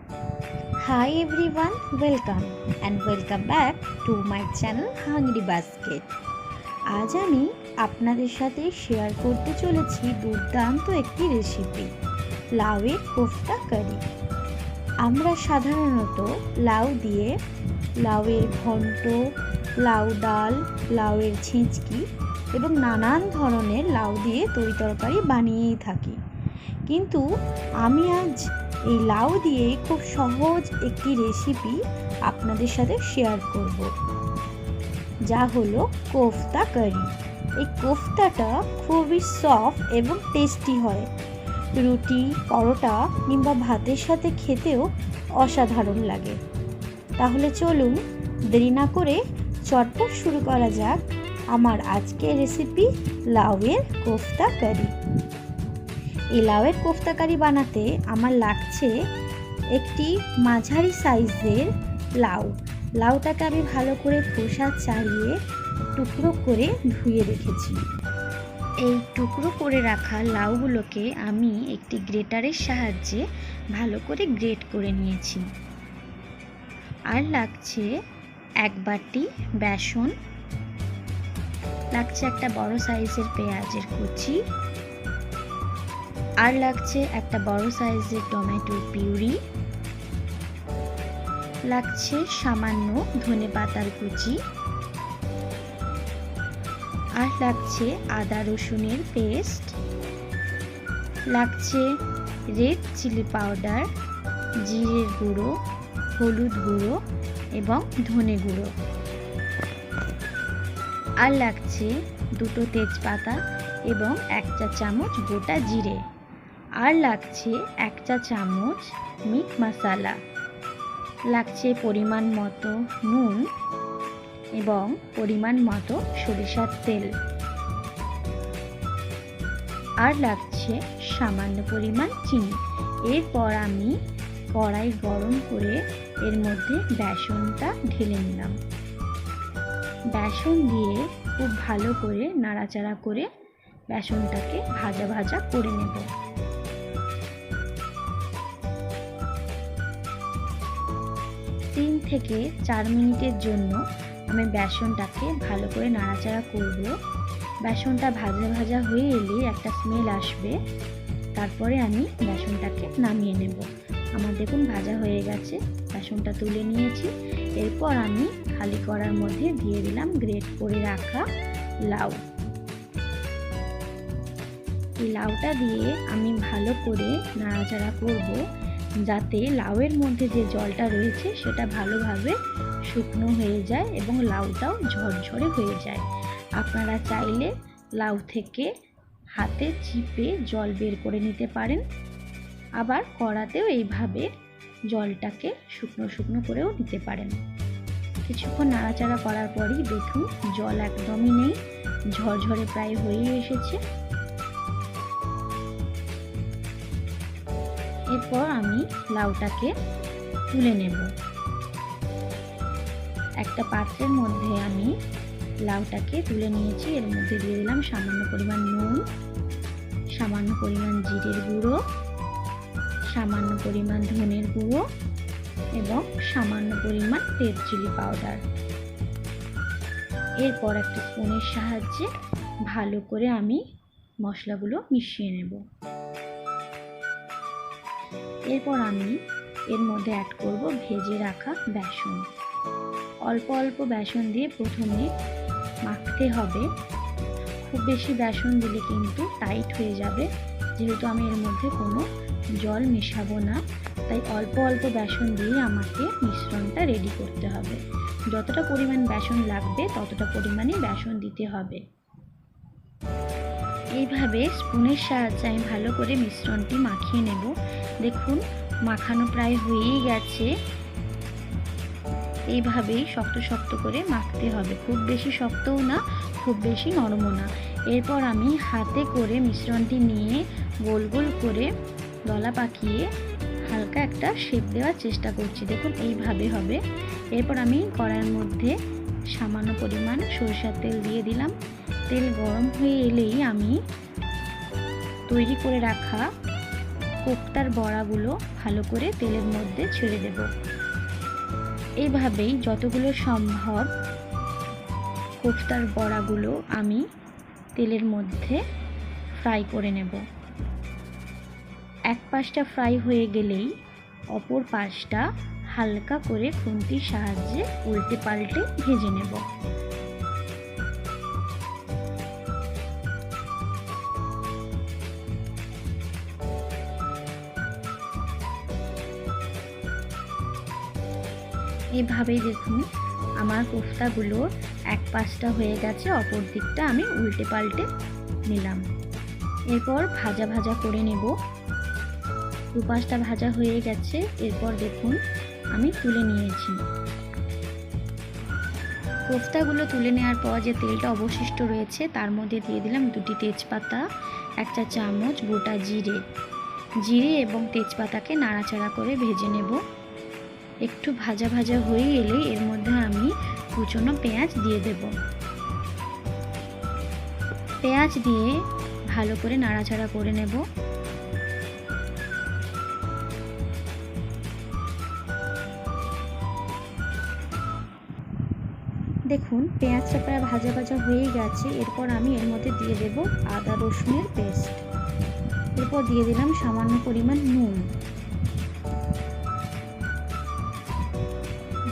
Hi everyone, welcome back to my channel Hungry Basket. আজ আমি আপনাদের সাথে শেয়ার করতে চলেছি দুর্দান্ত একটি রেসিপি, লাউয়ের কোফতা কারি। আমরা সাধারণত লাউ দিয়ে লাউয়ের ঘন্ট, লাউ ডাল, লাউয়ের ছিঁচকি এবং নানান ধরনের লাউ দিয়ে তরকারি বানিয়েই থাকি। কিন্তু আমি আজ এই লাউ দিয়ে খুব সহজ একটি রেসিপি আপনাদের সাথে শেয়ার করব, যা হলো কোফতা কারি। এই কোফতাটা খুবই সফট এবং টেস্টি হয়। রুটি, পরোটা কিংবা ভাতের সাথে খেতেও অসাধারণ লাগে। তাহলে চলুন দেরি না করে চটপট শুরু করা যাক আমার আজকের রেসিপি, লাউয়ের কোফতা কারি। এই লাউয়ের কোফতা কারি বানাতে আমার লাগছে একটি মাঝারি সাইজের লাউটাকে আমি ভালো করে খোসা ছাড়িয়ে টুকরো করে ধুয়ে রেখেছি। এই টুকরো করে রাখা লাউগুলোকে আমি একটি গ্রেটারের সাহায্যে ভালো করে গ্রেট করে নিয়েছি। আর লাগছে এক বাটি বেসন, লাগছে একটা বড় সাইজের পেঁয়াজের কুচি, আর লাগছে একটা বড় সাইজের টমেটোর পিউরি, লাগছে সামান্য ধনেপাতার কুচি, আর লাগছে আদা রসুনের পেস্ট, লাগছে রেড চিলি পাউডার, জিরের গুঁড়ো, হলুদ গুঁড়ো এবং ধনে গুঁড়ো, আর লাগছে দুটো তেজপাতা এবং এক চা চামচ গোটা জিরে, আর লাগছে এক চা চামচ মিট মশলা, লাগছে পরিমাণ মতো নুন এবং পরিমাণ মতো সরিষার তেল, আর লাগছে সামান্য পরিমাণ চিনি। এরপর আমি কড়াই গরম করে এর মধ্যে বেসনটা ঢেলে নিলাম। বেসন দিয়ে খুব ভালো করে নাড়াচাড়া করে বেসনটাকে ভাজা ভাজা করে নেব। 3 থেকে 4 মিনিটের জন্য আমি বেসনটাকে ভালো করে নাড়াচাড়া করব। বেসনটা ভাজা ভাজা হয়ে এলে একটা স্মেল আসবে, তারপরে আমি বেসনটাকে নামিয়ে নেব। আমার দেখুন ভাজা হয়ে গেছে, বেসনটা তুলে নিয়েছি। এরপর আমি খালি কড়ার মধ্যে দিয়ে দিলাম গ্রেট করে রাখা লাউ। এই লাউটা দিয়ে আমি ভালো করে নাড়াচাড়া করব, যাতে লাউয়ের মধ্যে যে জলটা রয়েছে সেটা ভালোভাবে শুকনো হয়ে যায় এবং লাউটাও ঝরঝরে হয়ে যায়। আপনারা চাইলে লাউ থেকে হাতে চিপে জল বের করে নিতে পারেন, আবার কড়াতেও এইভাবে জলটাকে শুকনো শুকনো করেও নিতে পারেন। কিছুক্ষণ নাড়াচাড়া করার পরই দেখুন জল একদমই নেই, ঝরঝরে প্রায় হয়ে এসেছে। এরপর আমি লাউটাকে তুলে নেব। একটা পাত্রের মধ্যে আমি লাউটাকে তুলে নিয়েছি। এর মধ্যে দিয়ে দিলাম সামান্য পরিমাণ নুন, সামান্য পরিমাণ জিরের গুঁড়ো, সামান্য পরিমাণ ধনের গুঁড়ো এবং সামান্য পরিমাণ রেড চিলি পাউডার। এরপর একটা স্পুনের সাহায্যে ভালো করে আমি মশলাগুলো মিশিয়ে নেব। এরপর আমি এর মধ্যে অ্যাড করব ভেজে রাখা বেসন। অল্প অল্প বেসন দিয়ে প্রথমে মাখতে হবে। খুব বেশি বেসন দিলে কিন্তু টাইট হয়ে যাবে, যেহেতু আমি এর মধ্যে কোনো জল মেশাবো না, তাই অল্প অল্প বেসন দিয়ে আমাকে মিশ্রণটা রেডি করতে হবে। যতটা পরিমাণ বেসন লাগবে ততটা পরিমাণে বেসন দিতে হবে। এইভাবে স্পুনের সাহায্যে আমি ভালো করে মিশ্রণটি মাখিয়ে নেব। দেখুন মাখানো প্রায় হয়েই গেছে। এইভাবেই শক্ত শক্ত করে মাখতে হবে, খুব বেশি শক্তও না, খুব বেশি নরমও না। এরপর আমি হাতে করে মিশ্রণটি নিয়ে গোল গোল করে দলা পাকিয়ে হালকা একটা শেপ দেওয়ার চেষ্টা করছি। দেখুন এইভাবে হবে। এরপর আমি কড়াইয়ের মধ্যে সামান্য পরিমাণ সরিষার তেল দিয়ে দিলাম। তেল গরম হয়ে এলেই আমি তৈরি করে রাখা কোফতার বড়াগুলো ভালো করে তেলের মধ্যে ছেড়ে দেব। এইভাবেই যতগুলো সম্ভব কোফতার বড়াগুলো আমি তেলের মধ্যে ফ্রাই করে নেব। এক পাশটা ফ্রাই হয়ে গেলেই অপর পাশটা হালকা করে খুন্তির সাহায্যে উল্টে পাল্টে ভেজে নেব। এভাবেই দেখুন আমার কোফতাগুলো এক পাশটা হয়ে গেছে, অপর দিকটা আমি উল্টে পাল্টে নিলাম। এরপর ভাজা ভাজা করে নেব। দুপাশটা ভাজা হয়ে গেছে, এরপর দেখুন আমি তুলে নিয়েছি। কোফতাগুলো তুলে নেওয়ার পর যে তেলটা অবশিষ্ট রয়েছে তার মধ্যে দিয়ে দিলাম 2টি তেজপাতা, 1 চা চামচ গোটা জিরে এবং তেজপাতাকে নাড়াচাড়া করে ভেজে নেব। একটু ভাজা ভাজা হয়ে এলে এর মধ্যে আমি কুচনো পেঁয়াজ দিয়ে দেব। পেঁয়াজ দিয়ে ভালো করে নাড়াচাড়া করে নেব। দেখুন পেঁয়াজটা প্রায় ভাজা ভাজা হয়ে গেছে। এরপর আমি এর মধ্যে দিয়ে দেব আদা রসুনের পেস্ট। এরপর দিয়ে দিলাম সামান্য পরিমাণ নুন।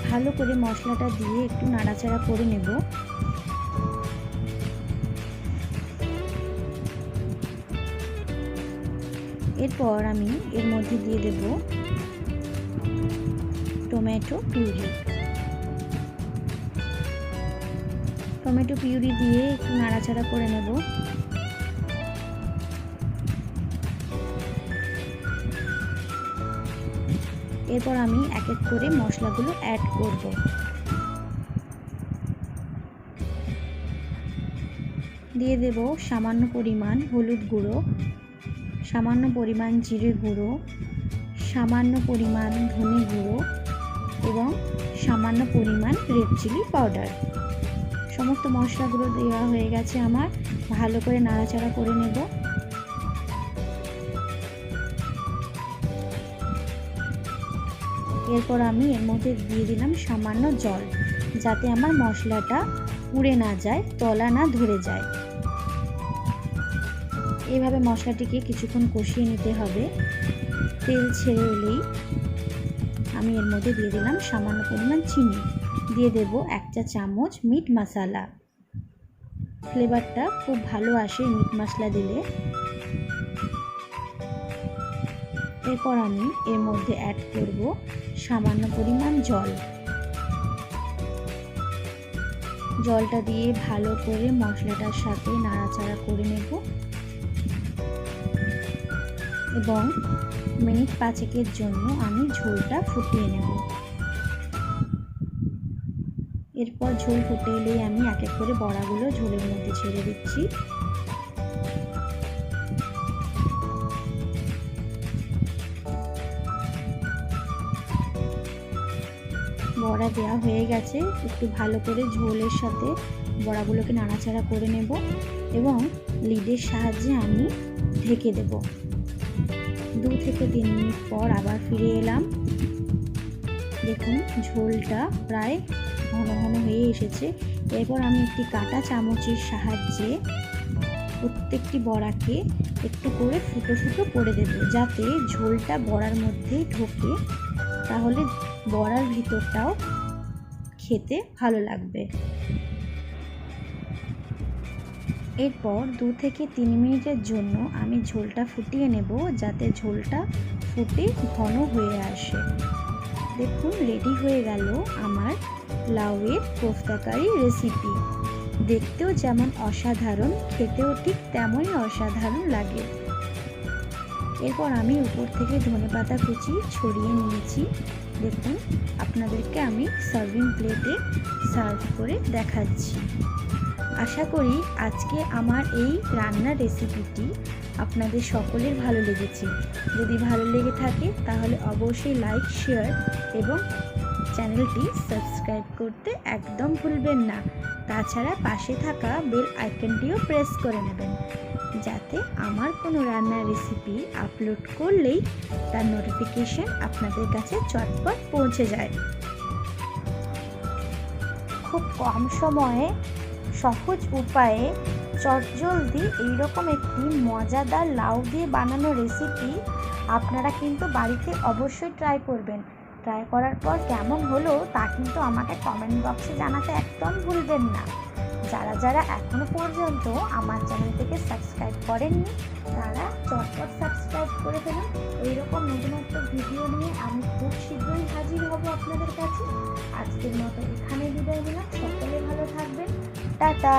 ভালো করে মশলাটা দিয়ে একটু নাড়াচাড়া করে নেব। এরপর আমি এর মধ্যে দিয়ে দেব টমেটো পিউরি। টমেটো পিউরি দিয়ে একটু নাড়াচাড়া করে নেব। এরপর আমি এক এক করে মশলাগুলো অ্যাড করব। দিয়ে দেব সামান্য পরিমাণ হলুদ গুঁড়ো, সামান্য পরিমাণ জিরে গুঁড়ো, সামান্য পরিমাণ ধনে গুঁড়ো এবং সামান্য পরিমাণ রেড চিলি পাউডার। সমস্ত মশলাগুলো দেওয়া হয়ে গেছে আমার। ভালো করে নাড়াচাড়া করে নেব। এরপর আমি এর মধ্যে দিয়ে দিলাম সামান্য জল, যাতে আমার মশলাটা পুড়ে না যায়, তলা না ধরে যায়। এইভাবে মশলাটিকে কিছুক্ষণ কষিয়ে নিতে হবে। তেল ছেড়ে এলেই আমি এর মধ্যে দিয়ে দিলাম সামান্য পরিমাণ চিনি। দিয়ে দেব 1 চা চামচ মিট মশলা। ফ্লেভারটা খুব ভালো আসে মিট মশলা দিলে। এরপর আমি এর মধ্যে অ্যাড করব সামান্য পরিমাণ জল। জলটা দিয়ে ভালো করে মশলাটার সাথে নাড়াচাড়া করে নেব এবং মিনিট 5 জন্য আমি ঝোলটা ফুটিয়ে নেব। এরপর ঝোল ফুটে এলেই আমি এক এক করে বড়াগুলো ঝোলের মধ্যে ছেড়ে দিচ্ছি। বড়া দেওয়া হয়ে গেছে। একটু ভালো করে ঝোলের সাথে বড়াগুলোকে নাড়াচাড়া করে নেব এবং লিডের সাহায্যে আমি ঢেকে দেব। 2 থেকে 3 মিনিট পর আবার ফিরে এলাম। দেখুন ঝোলটা প্রায় ঘন ঘন হয়ে এসেছে। এরপর আমি একটি কাঁটা চামচের সাহায্যে প্রত্যেকটি বড়াকে একটু করে ফুটো ফুটো করে দেব, যাতে ঝোলটা বড়ার মধ্যেই ঢোকে। তাহলে বড়ার ভিতরটাও খেতে ভালো লাগবে। এরপর 2 থেকে 3 মিনিটের জন্য আমি ঝোলটা ফুটিয়ে নেব, যাতে ঝোলটা ফুটে ঘন হয়ে আসে। দেখুন রেডি হয়ে গেল আমার লাউয়ের কোফতা কারি রেসিপি। দেখতেও যেমন অসাধারণ, খেতেও ঠিক তেমনই অসাধারণ লাগে। এরপর আমি উপর থেকে ধনেপাতা কুচি ছড়িয়ে নিয়েছি। দেখুন আপনাদেরকে আমি সার্ভিং প্লেটে সার্ভ করে দেখাচ্ছি। আশা করি আজকে আমার এই রান্নার রেসিপিটি আপনাদের সকলের ভালো লেগেছে। যদি ভালো লেগে থাকে তাহলে অবশ্যই লাইক, শেয়ার এবং চ্যানেলটি সাবস্ক্রাইব করতে একদম ভুলবেন না। তাছাড়া পাশে থাকা বেল আইকনটিও প্রেস করে নেবেন, যাতে আমার কোনো রান্নার রেসিপি আপলোড করলেই তার নোটিফিকেশন আপনাদের কাছে চটপট পৌঁছে যায়। খুব কম সময়ে সহজ উপায়ে চটজলদি এইরকম একটি মজাদার লাউ দিয়ে বানানো রেসিপি আপনারা কিন্তু বাড়িতে অবশ্যই ট্রাই করবেন। ট্রাই করার পর কেমন হলো তা কিন্তু আমাকে কমেন্ট বক্সে জানাতে একদম ভুলবেন না। যারা যারা এখনও পর্যন্ত আমার চ্যানেলটিকে সাবস্ক্রাইব করেননি তারা চটপট সাবস্ক্রাইব করে ফেলুন। এইরকম নতুনত্ব ভিডিও নিয়ে আমি খুব শীঘ্রই হাজির হব আপনাদের কাছে। আজকের মতো এখানে বিদায় নিলাম। সকলে ভালো থাকবেন। টাটা।